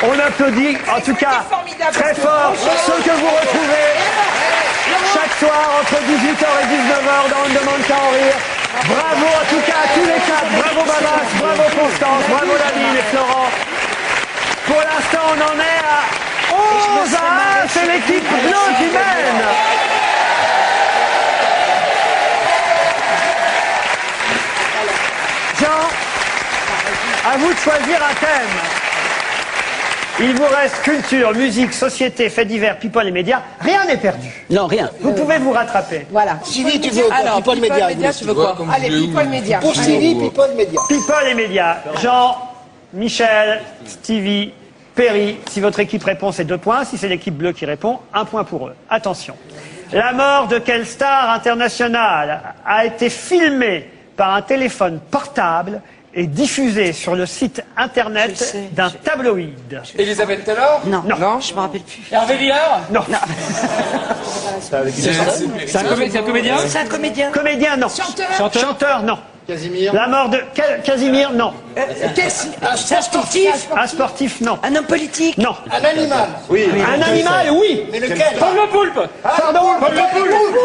On applaudit, en tout cas, très fort ceux que vous retrouvez chaque soir entre 18h et 19h dans On ne demande qu'à en rire. Bravo en tout cas à tous les quatre. Bravo Babas, bravo Constance, bravo David et Florent. Pour l'instant, on en est à 11 à 1. C'est l'équipe bleue qui mène. Jean, à vous de choisir un thème. Il vous reste culture, musique, société, faits divers, people et médias. Rien n'est perdu. Non, rien. Vous pouvez vous rattraper. Voilà. Sylvie, tu veux Alors, people média, tu veux quoi? Allez, people média. Pour Sylvie, people média. People et médias. Jean, Michel, Stevie, Perry. Si votre équipe répond, c'est 2 points. Si c'est l'équipe bleue qui répond, 1 point pour eux. Attention. La mort de quelle star internationale a été filmée par un téléphone portable et diffusée sur le site internet d'un tabloïd? Elisabeth Taylor? Non, Non. je me rappelle plus. Hervé Villard? Non. C'est un comédien? C'est un comédien. Comédien, non. Chanteur, non. Casimir. La mort de Casimir, non. Un sportif. Un sportif, non. Un homme politique. Non. Un animal. Oui. Un animal, oui. Mais lequel? Paul le poulpe? Pardon.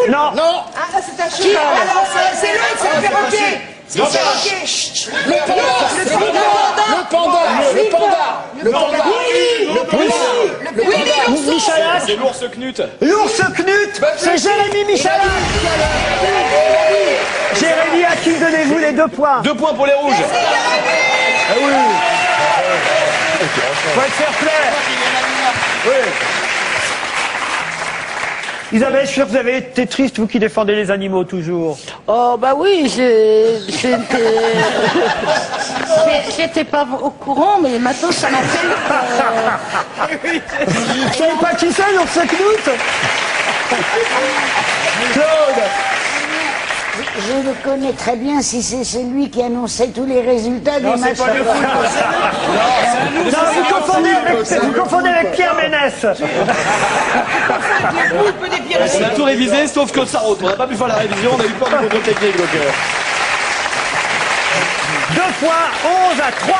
Non. Non. Ah, c'est un cheval. Alors, c'est l'autre, c'est le perroquet. C'est le perroquet. Le panda. Le panda. Le panda. Michalak. C'est l'ours Knut. L'ours Knut, c'est Jérémy Michalak. Jérémy, à qui donnez-vous les 2 points? 2 points pour les rouges. Ah oui. Faut être fair play. Oui. Isabelle, je suis sûr que vous avez été triste, vous qui défendez les animaux toujours. Oh bah oui, j'étais pas au courant, mais maintenant ça m'appelle. Vous savez pas qui c'est, l'ours Knut? Claude. Je le connais très bien si c'est lui qui annonçait tous les résultats des matchs. Non, vous confondez avec Pierre Ménès. On a tout révisé sauf Claude Sarraute. On n'a pas pu faire la révision, on a eu peur du contrôle technique. Donc 2 points, 11 à 3.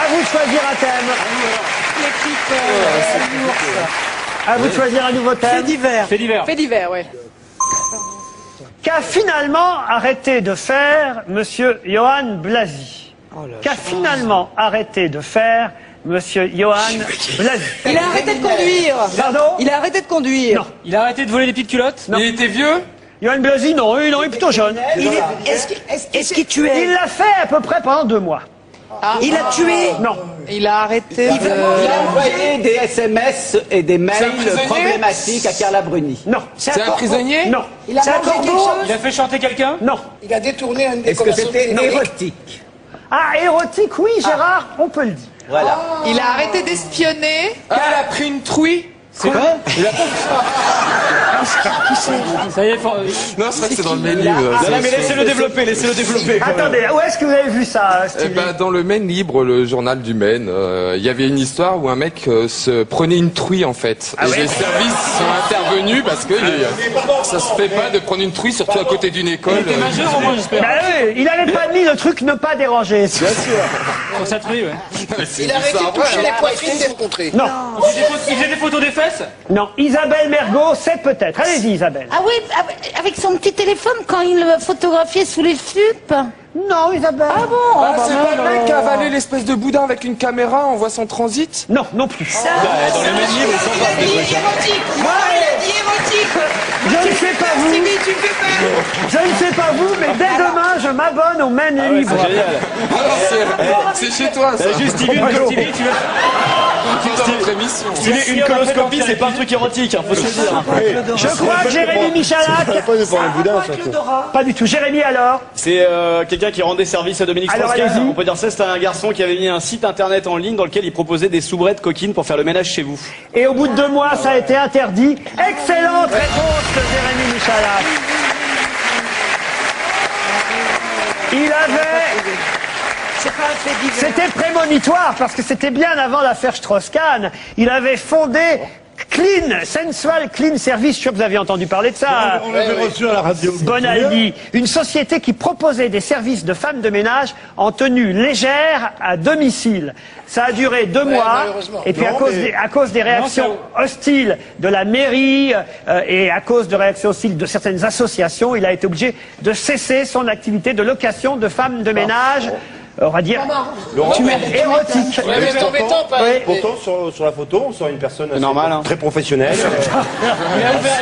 À vous de choisir un thème. À vous de choisir un nouveau thème. Fait divers. Fait divers. Fait divers, ouais. Qu'a finalement arrêté de faire Monsieur Johan Blasi? Qu'a finalement arrêté de faire Monsieur Johan Blasi? Il a arrêté de conduire. Pardon? Il a arrêté de conduire. Non. Il a arrêté de voler des petites culottes? Non. Il était vieux? Johan Blasi, non, il est plutôt jeune. Est-ce qu'il tuait? Il l'a fait à peu près pendant 2 mois. Il a tué? Non. Il a arrêté Il a envoyé des SMS et des mails problématiques à Carla Bruni. Non. C'est un prisonnier? Non. Il a mangé quelque chose? Il a fait chanter quelqu'un? Non. Il a détourné un Est-ce que c'était érotique? Ah, érotique, oui, Gérard, on peut le dire. Voilà. Il a arrêté d'espionner. Elle a pris une truie? C'est quoi? Ça y est, Non, c'est vrai que c'est dans le Maine Libre. non, mais laissez-le développer, laissez-le développer. Attendez, où est-ce que vous avez vu ça, Eh Stevie? ben, dans le Maine Libre, le journal du Maine, il y avait une histoire où un mec se prenait une truie en fait. Et les services sont intervenus parce que ça se fait pas de prendre une truie, surtout à côté d'une école. Il était majeur au moins, j'espère. Bah oui, il avait pas mis le truc ne pas déranger. Bien sûr. Sur sa truie, ouais. Il a arrêté de toucher les poitrines des rencontrés. Non. Il faisait des photos des fesses? Non. Isabelle Mergo, c'est peut-être. Allez-y, Isabelle. Ah oui, avec son petit téléphone quand il photographiait sous les jupes. Non, Isabelle. Ah bon? C'est pas le mec qui a avalé l'espèce de boudin avec une caméra en voit son transit? Non, non plus. Dans le Maine Libre, ils sont pas des trucs. Érotique. Moi, il a dit érotique. Je ne sais pas vous. Stevie, tu me fais peur. Je ne sais pas vous, mais dès demain, je m'abonne au Maine Libre. C'est génial. C'est chez toi ça. Juste Stevie, tu veux... Dans notre émission. Une coloscopie, c'est pas un truc érotique, hein, faut se le dire. Je crois que Jérémy Michalak. Pas du tout. Jérémy, alors? C'est quelqu'un qui rendait service à Dominique Alors, Strauss-Kahn. allez-y. On peut dire ça, c'était un garçon qui avait mis un site internet en ligne dans lequel il proposait des soubrettes coquines pour faire le ménage chez vous. Et au bout de 2 mois, ça a été interdit. Excellente réponse de Jérémy Michalak. Il avait... C'est pas un fait divers. C'était prémonitoire parce que c'était bien avant l'affaire Strauss-Kahn. Il avait fondé Clean, Sensual Clean Service, je suis sûr que vous avez entendu parler de ça. On l'avait reçu à la radio. Bonaldi, une société qui proposait des services de femmes de ménage en tenue légère à domicile. Ça a duré 2 mois, et puis à cause des réactions hostiles de la mairie et à cause de réactions hostiles de certaines associations, il a été obligé de cesser son activité de location de femmes de ménage. On va dire érotique. Pourtant, sur la photo, on sent une personne assez normal, hein. très professionnelle.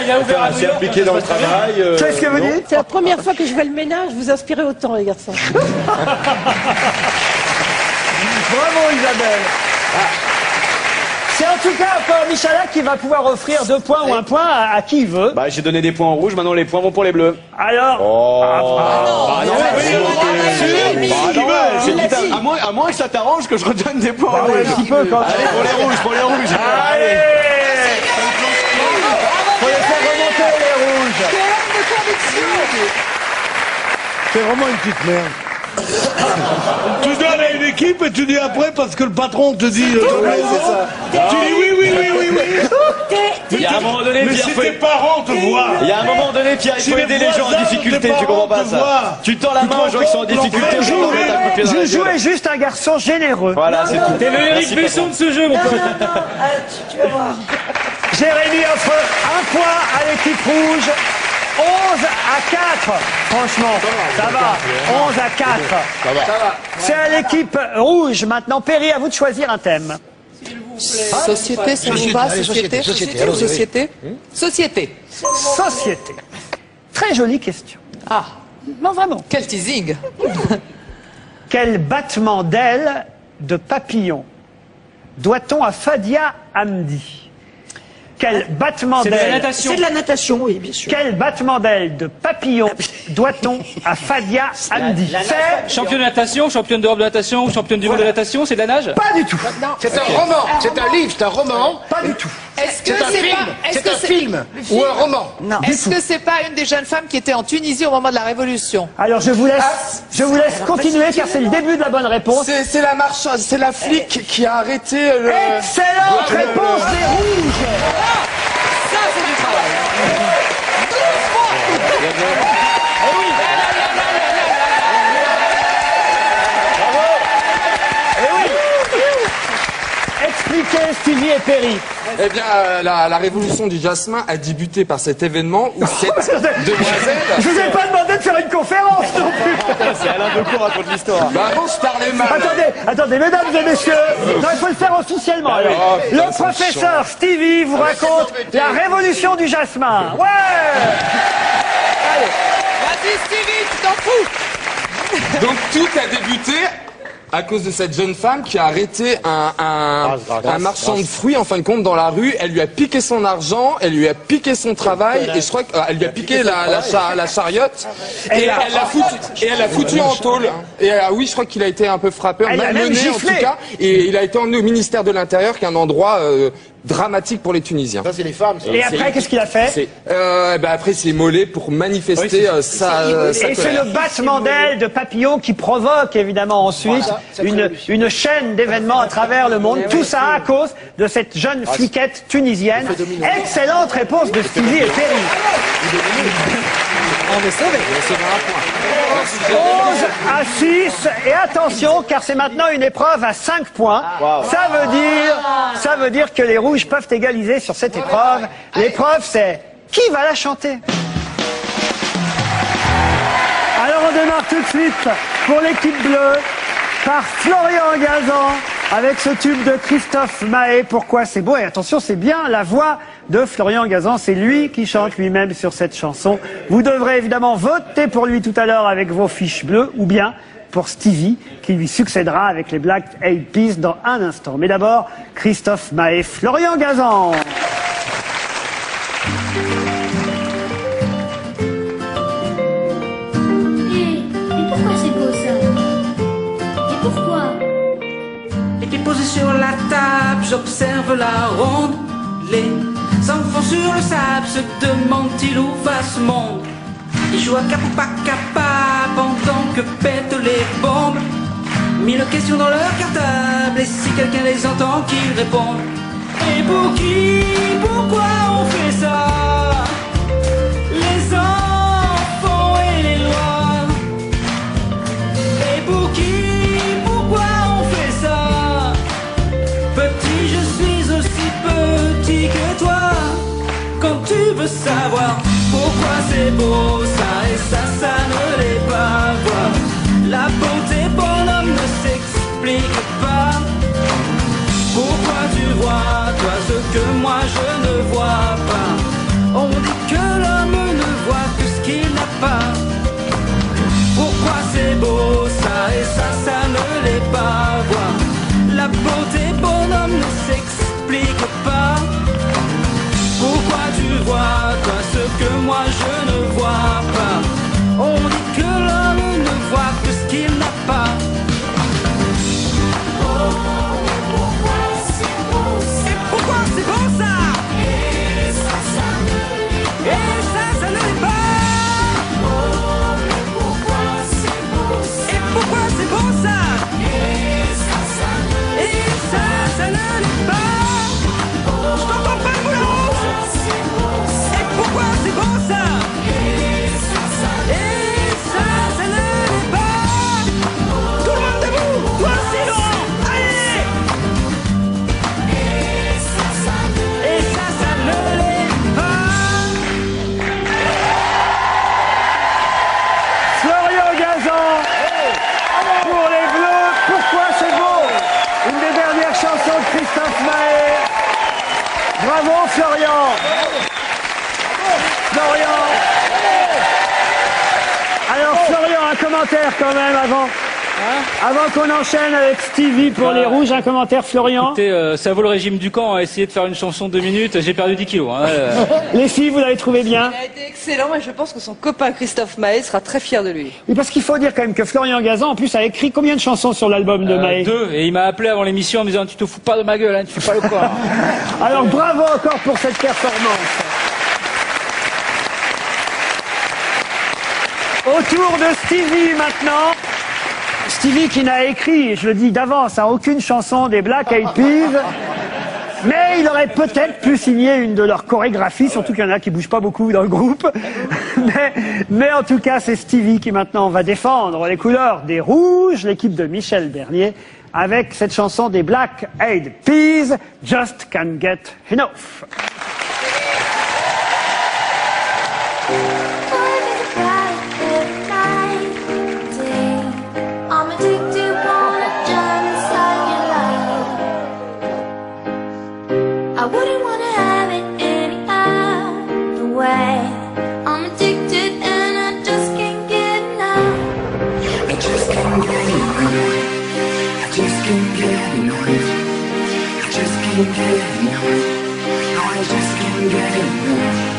Il a ouvert assez impliquée dans le travail. Qu'est-ce que vous dites? C'est la première fois que je fais le ménage, vous inspirez autant, les garçons. Bravo Isabelle. C'est en tout cas encore Michalak qui va pouvoir offrir 2 points ou 1 point à qui il veut. Bah, j'ai donné des points en rouge, maintenant les points vont pour les bleus. Alors, À moins que ça t'arrange que je redonne des points en ouais, rouge. un petit peu quand même. Allez, pour les rouges. Allez, faut les faire remonter les rouges. C'est vraiment une petite merde. Tu donnes à une équipe et tu dis après parce que le patron te dit. Tu dis oui. Il y a un moment donné, Mais Pierre, si tes parents te voient. il y a un moment donné, Pierre, il Si faut les aider les gens en voisins difficulté, de tes tu comprends pas parents te ça. voient. Tu tends la main aux gens qui sont en difficulté, Je tu leur mets un coup de pied dans la gueule. jouais juste un garçon généreux. Voilà, c'est tout. T'es le Eric Besson de ce jeu, mon pote. Tu vas voir. Jérémy offre 1 point à l'équipe rouge. 11 à 4. Franchement, ça va. 11 à 4. C'est à l'équipe rouge maintenant. Perry, à vous de choisir un thème. Société, ça vous va? Société. Société. Très jolie question. Ah, Non, vraiment. quel teasing. Quel battement d'ailes de papillon doit-on à Fadia Hamdi? Quel battement C'est de la d'ailes natation. C'est de la natation, oui, bien sûr. Quel battement d'ailes de papillon doit-on à Fadia Hamdi? C'est Championne de natation, championne d'Europe de natation, championne du monde de natation, c'est de la nage? pas du tout. C'est un roman, c'est un livre, c'est un roman. Pas du tout. Est-ce que C'est un film, c'est un film ou un roman. Est-ce que c'est pas une des jeunes femmes qui était en Tunisie au moment de la Révolution? Alors je vous laisse continuer car c'est le début de la bonne réponse. C'est la marchande, c'est la flic qui a arrêté le. Excellente réponse des rouges. Ça, c'est du travail. Expliquez Stevie et Perry. Eh bien, la révolution du jasmin a débuté par cet événement où cette demoiselle... Je vous ai pas demandé de faire une conférence non plus. C'est Alain Decaux raconte l'histoire. Bah avant, je parlais mal. Attendez, mesdames et messieurs, non, il faut le faire officiellement. Alors. Le professeur Stevie vous raconte la révolution du jasmin. Ouais. Allez. Vas-y, Stevie, tu t'en fous. Donc tout a débuté à cause de cette jeune femme qui a arrêté un marchand de fruits en fin de compte dans la rue. Elle lui a piqué son argent, elle lui a piqué son travail et je crois qu'elle lui a piqué la chariote et elle l'a foutu en tôle. Et oui, je crois qu'il a été un peu frappé, malmené en tout cas, et il a été emmené au ministère de l'Intérieur, qui est un endroit dramatique pour les Tunisiens. Ça, c'est les femmes. Ça. Et après, qu'est-ce qu'il a fait? Après, il s'est mollé pour manifester sa Et c'est colère. le battement d'ailes de papillon qui provoque évidemment ensuite une chaîne d'événements à travers le monde. Tout ça à cause de cette jeune fliquette tunisienne. Excellente réponse de Stevie et Perry. On est sauvés. 11 à 6. Et attention, car c'est maintenant une épreuve à 5 points. Ça veut dire que les rouges peuvent égaliser sur cette épreuve. L'épreuve, c'est qui va la chanter? Alors on démarre tout de suite pour l'équipe bleue par Florian Gazan avec ce tube de Christophe Mahé. Pourquoi c'est beau? Et attention, c'est bien la voix de Florian Gazan. C'est lui qui chante lui-même sur cette chanson. Vous devrez évidemment voter pour lui tout à l'heure avec vos fiches bleues ou bien pour Stevie qui lui succédera avec les Black Eyed Peas dans un instant. Mais d'abord, Christophe Mahé, Florian Gazan. Et pourquoi c'est beau ça? Et pourquoi? Les pieds posés sur la table, j'observe la ronde. Les enfants sur le sable se demandent-ils où va ce monde? Ils jouent à cap ou pas capable pendant que pètent les bombes. Mille questions dans leur cartable, et si quelqu'un les entend, qu'ils répondent. Et pour qui, pourquoi on fait ça? Les enfants et les lois. Et pour qui, pourquoi on fait ça? Petit, je suis aussi petit que toi. Quand tu veux savoir pourquoi c'est beau ça et ça ne l'est pas. Voir la bonté bonhomme ne s'explique pas. Pourquoi tu vois toi ce que moi je ne vois pas? On dit que l'homme ne voit que ce qu'il n'a pas. Pourquoi c'est beau ça et ça ne l'est pas. Voir la beauté bonhomme ne s'explique pas. Pourquoi tu vois toi ce que moi je ne vois pas? On dit que l'homme ne voit que ce qu'il n'a pas. Et pourquoi c'est beau ça? Et ça ne l'est pas. Et pourquoi c'est beau ça? Et ça ne l'est pas. Je t'entends pas le boulot. Et pourquoi c'est beau ça? Et ça ne l'est pas. Tout le monde debout. Toi aussi Laurent. Allez. Et ça ne l'est pas. Florian Gazan pour les Bleus. Pourquoi c'est beau? Une des dernières chansons de Christophe Maé. Bravo Florian. Florian. Alors Florian, un commentaire quand même avant qu'on enchaîne avec Stevie pour les Rouges, un commentaire Florian. Écoutez, ça vaut le régime du camp, essayer de faire une chanson de 2 minutes, j'ai perdu 10 kilos. Hein. Les filles, vous l'avez trouvé bien? Il a été excellent et je pense que son copain Christophe Maé sera très fier de lui. Oui, parce qu'il faut dire quand même que Florian Gazan en plus a écrit combien de chansons sur l'album de Maé? 2, et il m'a appelé avant l'émission en me disant tu te fous pas de ma gueule, hein, tu fais pas le quoi. Alors bravo encore pour cette performance. Autour de Stevie maintenant. Stevie qui n'a écrit, je le dis d'avance, aucune chanson des Black Eyed Peas. Mais il aurait peut-être pu signer une de leurs chorégraphies, surtout qu'il y en a qui bougent pas beaucoup dans le groupe. Mais en tout cas, c'est Stevie qui maintenant va défendre les couleurs des Rouges, l'équipe de Michel Bernier, avec cette chanson des Black Eyed Peas, Just Can't Get Enough. I wouldn't want to have it any other way. I'm addicted and I just can't get enough. I just can't get enough. I just can't get enough. I just can't get enough. I just can't get enough.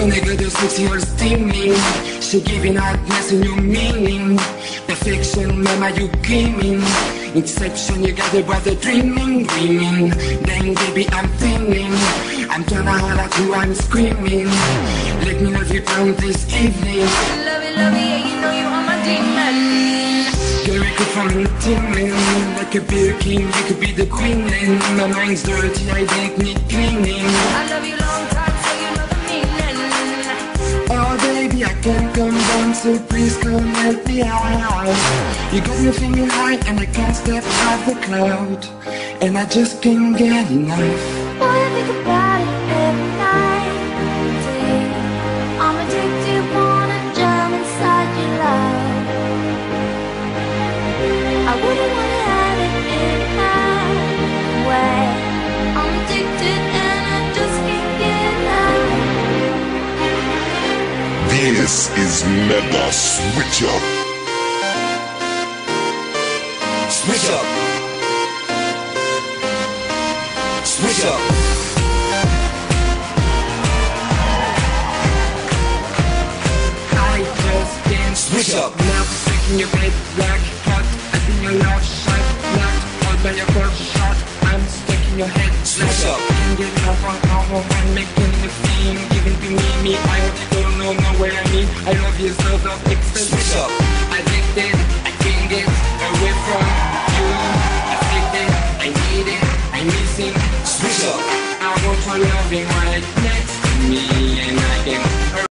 Nigga, sexual steaming. She giving hotness a new meaning. Perfection, mama, you gleaming. Inception, you got the brother dreaming. Then baby, I'm thinking. I'm trying to holler at you, I'm screaming. Let me love you down this evening. Love you, yeah, you know you are my demon. You're a kid from the teaming. Like a beer king, you could be the queen. And my mind's dirty, I don't need cleaning. I love you long time, so you know the meaning. Oh baby, I can't come down, so please come help me out. You got me feeling high and I can't step off the cloud. And I just can't get enough. Boy, I think about it every night and day. I'm addicted, wanna jump inside your love. I wouldn't wanna have it any other way. I'm addicted and I just can't get enough. This is Mega Switch Up. Switch up. Switch up. I just can't switch up. Now taking your bed black hot. I think your love shot. Knocked out by your first shot. I'm stuck in your head. Switch up. Can't get off on how I'm making the theme. Giving to me. I hope you don't know where I mean. I love you so don't extend. Switch up. Addicted, I can't get away from you. Addicted, I need it, I loving right next to me, and I can